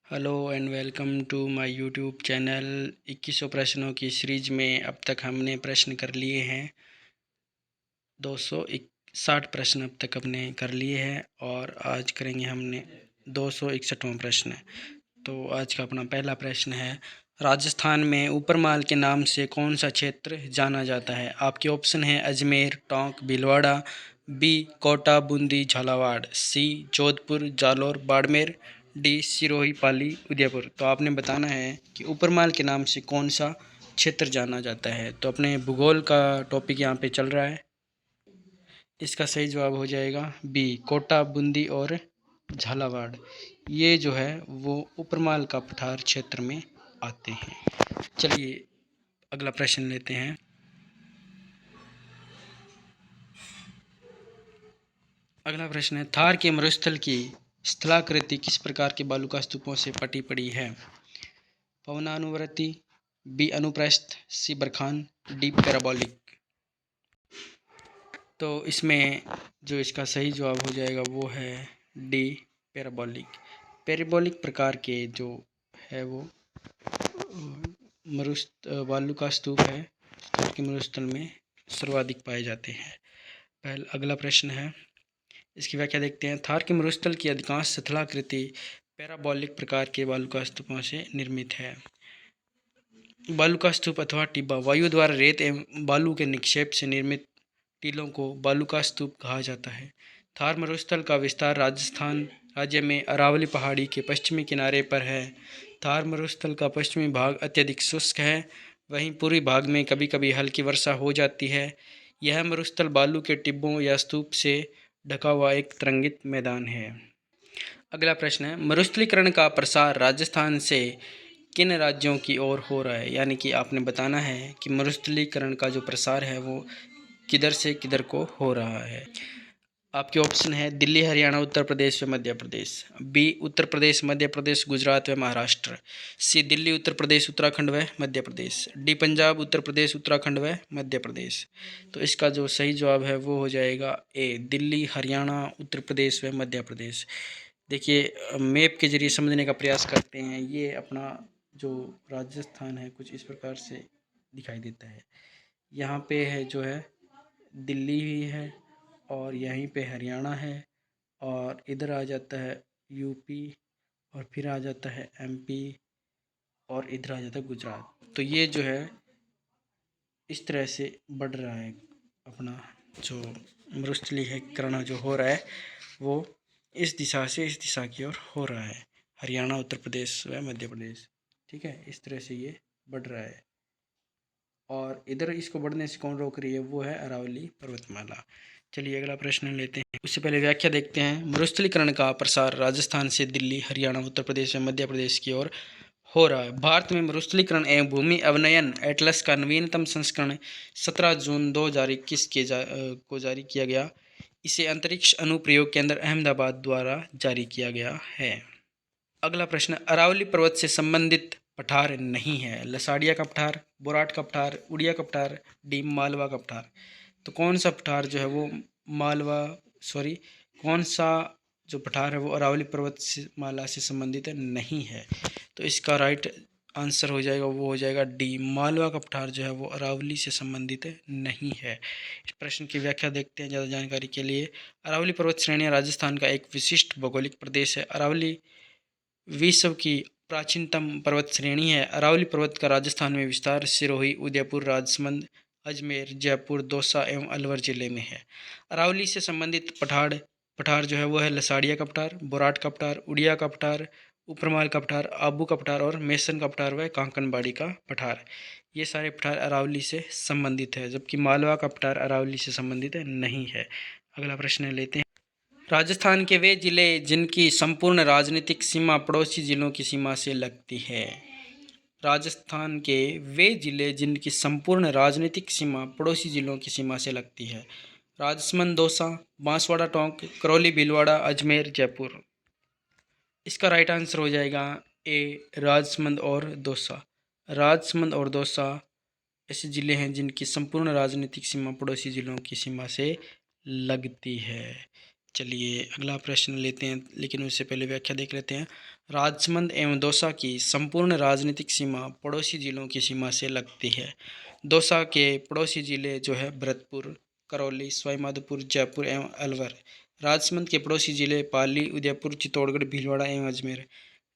Hello and welcome to my YouTube channel. 2100 प्रश्नों की series में अब तक हमने प्रश्न कर लिए हैं 260 प्रश्न अब तक हमने कर लिए हैं और आज करेंगे हमने 261वां प्रश्न। तो आज का अपना पहला प्रश्न है, राजस्थान में ऊपरमाल के नाम से कौन सा क्षेत्र जाना जाता है। आपके ऑप्शन है अजमेर, टोंक, भीलवाड़ा, बी कोटा, बूंदी, झालावाड़, सी जोधपुर, जालौर, बाड़मेर, डी सिरोही, पाली, उदयपुर। तो आपने बताना है कि ऊपरमाल के नाम से कौन सा क्षेत्र जाना जाता है। तो अपने भूगोल का टॉपिक यहाँ पे चल रहा है। इसका सही जवाब हो जाएगा बी कोटा, बूंदी और झालावाड़। ये जो है वो ऊपरमाल का पठार क्षेत्र में आते हैं। चलिए अगला प्रश्न लेते हैं। अगला प्रश्न है, थार के मरुस्थल की स्थलाकृति किस प्रकार के बालुका स्तूपों से पटी पड़ी है। पवनानुवर्ती, बी अनुप्रस्थ, सी बरखान, डी पैराबोलिक। तो इसमें जो इसका सही जवाब हो जाएगा वो है डी पैराबोलिक। पैराबोलिक प्रकार के जो है वो बालुका स्तूप है थार के मरुस्थल में सर्वाधिक पाए जाते हैं। पहला अगला प्रश्न है, इसकी व्याख्या देखते हैं। थार के मरुस्थल की अधिकांश स्थलाकृति पैराबोलिक प्रकार के बालुका स्तूपों से निर्मित है। बालुका स्तूप अथवा टिब्बा वायु द्वारा रेत एवं बालू के निक्षेप से निर्मित टीलों को बालुका स्तूप कहा जाता है। थार मरुस्थल का विस्तार राजस्थान राज्य में अरावली पहाड़ी के पश्चिमी किनारे पर है। थार मरुस्थल का पश्चिमी भाग अत्यधिक शुष्क है, वहीं पूर्वी भाग में कभी कभी हल्की वर्षा हो जाती है। यह मरुस्थल बालू के टिब्बों या स्तूप से ढका हुआ एक तरंगित मैदान है। अगला प्रश्न है, मरुस्थलीकरण का प्रसार राजस्थान से किन राज्यों की ओर हो रहा है। यानी कि आपने बताना है कि मरुस्थलीकरण का जो प्रसार है वो किधर से किधर को हो रहा है। आपके ऑप्शन है दिल्ली, हरियाणा, उत्तर प्रदेश व मध्य प्रदेश। बी उत्तर प्रदेश, मध्य प्रदेश, गुजरात व महाराष्ट्र। सी दिल्ली, उत्तर प्रदेश, उत्तराखंड व मध्य प्रदेश। डी पंजाब, उत्तर प्रदेश, उत्तराखंड व मध्य प्रदेश। तो इसका जो सही जवाब है वो हो जाएगा ए दिल्ली, हरियाणा, उत्तर प्रदेश व मध्य प्रदेश। देखिए मैप के जरिए समझने का प्रयास करते हैं। ये अपना जो राजस्थान है कुछ इस प्रकार से दिखाई देता है। यहाँ पे है जो है दिल्ली ही है और यहीं पे हरियाणा है और इधर आ जाता है यूपी और फिर आ जाता है एमपी और इधर आ जाता है गुजरात। तो ये जो है इस तरह से बढ़ रहा है। अपना जो मरुस्थलीकरण जो हो रहा है वो इस दिशा से इस दिशा की ओर हो रहा है, हरियाणा, उत्तर प्रदेश व मध्य प्रदेश। ठीक है, इस तरह से ये बढ़ रहा है और इधर इसको बढ़ने से कौन रोक रही है वो है अरावली पर्वतमाला। चलिए अगला प्रश्न लेते हैं। उससे पहले व्याख्या देखते हैं। मरुस्थलीकरण का प्रसार राजस्थान से दिल्ली, हरियाणा, उत्तर प्रदेश व मध्य प्रदेश की ओर हो रहा है। भारत में मरुस्थलीकरण एवं भूमि अवनयन एटलस का नवीनतम संस्करण 17 जून 2021 को जारी किया गया। इसे अंतरिक्ष अनुप्रयोग केंद्र अहमदाबाद द्वारा जारी किया गया है। अगला प्रश्न, अरावली पर्वत से संबंधित पठार नहीं है। लसाड़िया का पठार, बोराट का पठार, उड़िया का पठार, डी मालवा का पठार। तो कौन सा पठार जो है वो कौन सा जो पठार है वो अरावली पर्वत से माला से संबंधित नहीं है। तो इसका राइट आंसर हो जाएगा वो हो जाएगा डी मालवा का पठार जो है वो अरावली से संबंधित नहीं है। इस प्रश्न की व्याख्या देखते हैं ज़्यादा जानकारी के लिए। अरावली पर्वत श्रेणियाँ राजस्थान का एक विशिष्ट भौगोलिक प्रदेश है। अरावली विश्व की प्राचीनतम पर्वत श्रेणी है। अरावली पर्वत का राजस्थान में विस्तार सिरोही, उदयपुर, राजसमंद, अजमेर, जयपुर, दौसा एवं अलवर जिले में है। अरावली से संबंधित पठार जो है वो है लसाड़िया का पठार, बोराट का पठार, उड़िया का पठार, ऊपरमाल का पठार, आबू का पठार और मेसन का पठार व कांकनबाड़ी का पठार। ये सारे पठार अरावली से संबंधित है, जबकि मालवा का पठार अरावली से संबंधित नहीं है। अगला प्रश्न लेते हैं। राजस्थान के वे जिले जिनकी संपूर्ण राजनीतिक सीमा पड़ोसी जिलों की सीमा से लगती है। राजस्थान के वे जिले जिनकी संपूर्ण राजनीतिक सीमा पड़ोसी जिलों की सीमा से लगती है। राजसमंद, दौसा, बांसवाड़ा, टोंक, करौली, भीलवाड़ा, अजमेर, जयपुर। इसका राइट आंसर हो जाएगा ए राजसमंद और दौसा। राजसमंद और दौसा ऐसे जिले हैं जिनकी संपूर्ण राजनीतिक सीमा पड़ोसी जिलों की सीमा से लगती है। चलिए अगला प्रश्न लेते हैं, लेकिन उससे पहले व्याख्या देख लेते हैं। राजसमंद एवं दौसा की संपूर्ण राजनीतिक सीमा पड़ोसी जिलों की सीमा से लगती है। दौसा के पड़ोसी जिले जो है भरतपुर, करौली, सवाईमाधोपुर, जयपुर एवं अलवर। राजसमंद के पड़ोसी जिले पाली, उदयपुर, चित्तौड़गढ़, भीलवाड़ा एवं अजमेर।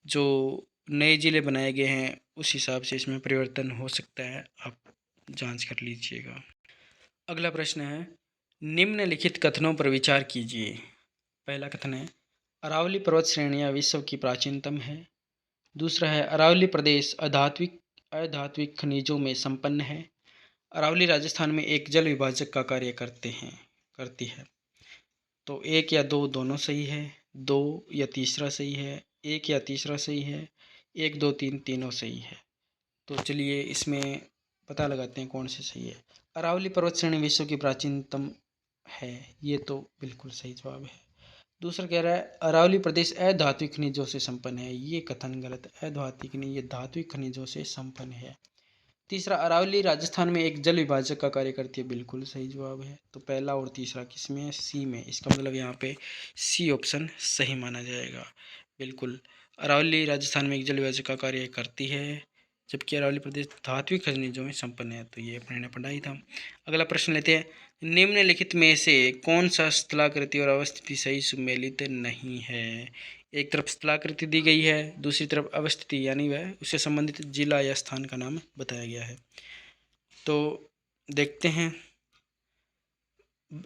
जो नए जिले बनाए गए हैं उस हिसाब से इसमें परिवर्तन हो सकता है, आप जांच कर लीजिएगा। अगला प्रश्न है, निम्नलिखित कथनों पर विचार कीजिए। पहला कथन है, अरावली पर्वत श्रेणियाँ विश्व की प्राचीनतम है। दूसरा है, अरावली प्रदेश अधात्विक खनिजों में संपन्न है। अरावली राजस्थान में एक जल विभाजक का कार्य करती है। तो एक या दो दोनों सही है, दो या तीसरा सही है, एक या तीसरा सही है, एक, दो, तीन तीनों सही है। तो चलिए इसमें पता लगाते हैं कौन से सही है। अरावली पर्वत श्रेणी विश्व की प्राचीनतम है, ये तो बिल्कुल सही जवाब है। दूसरा कह रहा है, अरावली प्रदेश अधात्विक खनिजों से संपन्न है, ये कथन गलत है। अधात्विक नहीं, ये धात्विक खनिजों से संपन्न है। तीसरा, अरावली राजस्थान में एक जल विभाजक का कार्य करती है, बिल्कुल सही जवाब है। तो पहला और तीसरा किसमें है? सी में। इसका मतलब यहाँ पे सी ऑप्शन सही माना जाएगा। बिल्कुल, अरावली राजस्थान में एक जल विभाजक का कार्य करती है, जबकि अरावली प्रदेश धात्विक खनिजों में संपन्न है। तो ये अपने ने पढ़ा ही था। अगला प्रश्न लेते हैं, निम्नलिखित में से कौन सा स्थलाकृति और अवस्थिति सही सुमेलित नहीं है? एक तरफ स्थलाकृति दी गई है, दूसरी तरफ अवस्थिति यानी वह उससे संबंधित जिला या स्थान का नाम बताया गया है। तो देखते हैं,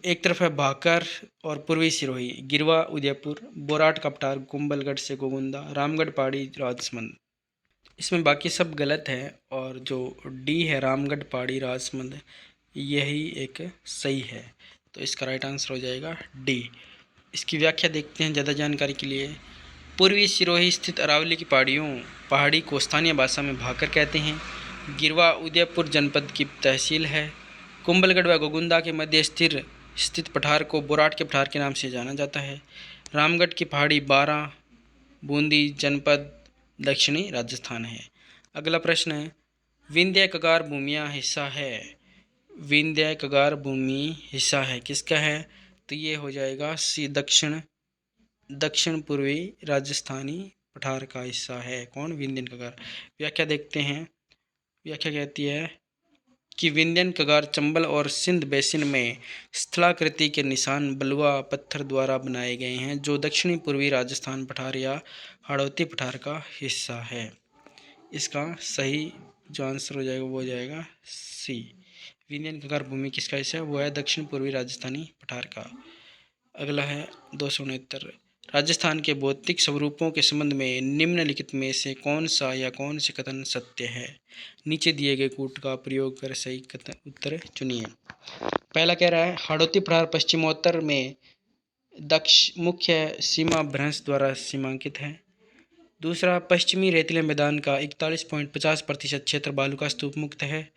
एक तरफ है भाकर और पूर्वी सिरोही, गिरवा उदयपुर, बोराट कपटार, कुंभलगढ़ से गोगुंदा, रामगढ़ पहाड़ी राजसमंद। इसमें बाकी सब गलत है और जो डी है रामगढ़ पहाड़ी राजसमंद यही एक सही है। तो इसका राइट आंसर हो जाएगा डी। इसकी व्याख्या देखते हैं ज़्यादा जानकारी के लिए। पूर्वी सिरोही स्थित अरावली की पहाड़ी को स्थानीय भाषा में भाकर कहते हैं। गिरवा उदयपुर जनपद की तहसील है। कुंभलगढ़ व गोगुंदा के मध्य स्थित पठार को बोराट के पठार के नाम से जाना जाता है। रामगढ़ की पहाड़ी बारां बूंदी जनपद दक्षिणी राजस्थान है। अगला प्रश्न है, विंध्य कगार भूमियाँ हिस्सा है। विंध्य कगार भूमि हिस्सा है, किसका है? तो ये हो जाएगा सी, दक्षिण पूर्वी राजस्थानी पठार का हिस्सा है। कौन? विंध्य कगार। व्याख्या देखते हैं। व्याख्या कहती है कि विंध्यन कगार चंबल और सिंध बेसिन में स्थलाकृति के निशान बलुआ पत्थर द्वारा बनाए गए हैं, जो दक्षिणी पूर्वी राजस्थान पठार या हाड़ौती पठार का हिस्सा है। इसका सही जो आंसर हो जाएगा वो हो जाएगा सी। विंध्यन कगार भूमि किसका हिस्सा है? वो है दक्षिण पूर्वी राजस्थानी पठार का। अगला है 269, राजस्थान के भौतिक स्वरूपों के संबंध में निम्नलिखित में से कौन सा या कौन से कथन सत्य है? नीचे दिए गए कूट का प्रयोग कर सही उत्तर चुनिए। पहला कह रहा है, हाड़ौती पठार पश्चिमोत्तर में मुख्य सीमा भ्रंश द्वारा सीमांकित है। दूसरा, पश्चिमी रेतीले मैदान का 41.50% क्षेत्र बालू का स्तूप मुक्त है।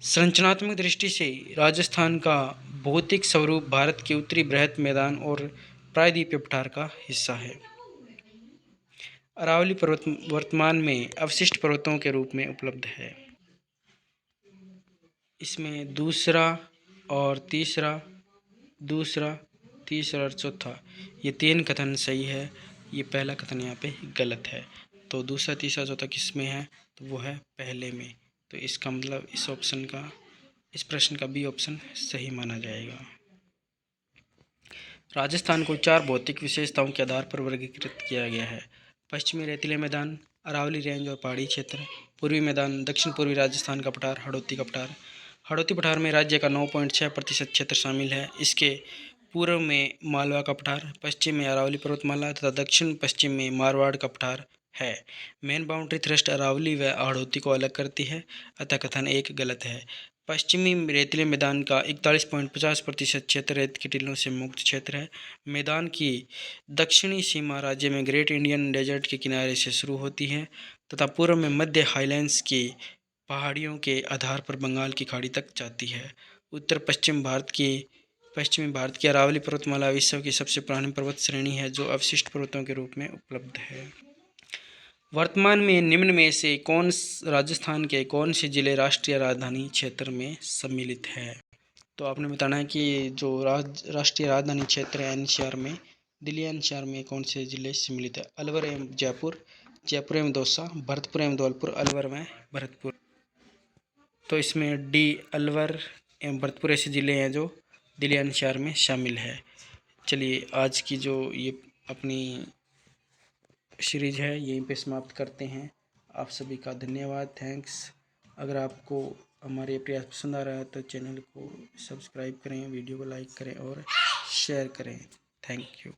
संरचनात्मक दृष्टि से राजस्थान का भौतिक स्वरूप भारत के उत्तरी बृहत मैदान और प्रायद्वीपीय पठार का हिस्सा है। अरावली पर्वत वर्तमान में अवशिष्ट पर्वतों के रूप में उपलब्ध है। इसमें दूसरा और तीसरा और चौथा ये तीन कथन सही है। ये पहला कथन यहाँ पे गलत है। तो दूसरा, तीसरा, चौथा किस में है? तो वो है पहले में। तो इसका मतलब इस प्रश्न का बी ऑप्शन सही माना जाएगा। राजस्थान को 4 भौतिक विशेषताओं के आधार पर वर्गीकृत किया गया है। पश्चिमी रेतीले मैदान, अरावली रेंज और पहाड़ी क्षेत्र, पूर्वी मैदान, दक्षिण पूर्वी राजस्थान का पठार, हाड़ौती का पठार। हाड़ौती पठार में राज्य का 9.6% क्षेत्र शामिल है। इसके पूर्व में मालवा का पठार, पश्चिम में अरावली पर्वतमाला तथा दक्षिण पश्चिम में मारवाड़ का पठार है। मेन बाउंड्री थ्रस्ट अरावली व हाड़ौती को अलग करती है, अतः कथन एक गलत है। पश्चिमी रेतीले मैदान का 41.50% क्षेत्र रेत की टीलों से मुक्त क्षेत्र है। मैदान की दक्षिणी सीमा राज्य में ग्रेट इंडियन डेजर्ट के किनारे से शुरू होती है तथा पूर्व में मध्य हाईलैंड्स की पहाड़ियों के आधार पर बंगाल की खाड़ी तक जाती है। उत्तर पश्चिमी भारत की अरावली पर्वतमाला विश्व की सबसे पुरानी पर्वत श्रेणी है, जो अवशिष्ट पर्वतों के रूप में उपलब्ध है। वर्तमान में निम्न में से राजस्थान के कौन से जिले राष्ट्रीय राजधानी क्षेत्र में सम्मिलित है? तो आपने बताना है कि जो राष्ट्रीय राजधानी क्षेत्र है एनसीआर में, दिल्ली एनसीआर में कौन से जिले सम्मिलित है? अलवर एवं जयपुर, जयपुर एवं दौसा, भरतपुर एवं धौलपुर, अलवर में भरतपुर। तो इसमें डी अलवर एवं भरतपुर ऐसे ज़िले हैं जो दिल्ली एनसीआर में शामिल है। चलिए आज की जो ये अपनी सीरीज है यहीं पे समाप्त करते हैं। आप सभी का धन्यवाद, थैंक्स। अगर आपको हमारे प्रयास पसंद आ रहा है तो चैनल को सब्सक्राइब करें, वीडियो को लाइक करें और शेयर करें। Thank you.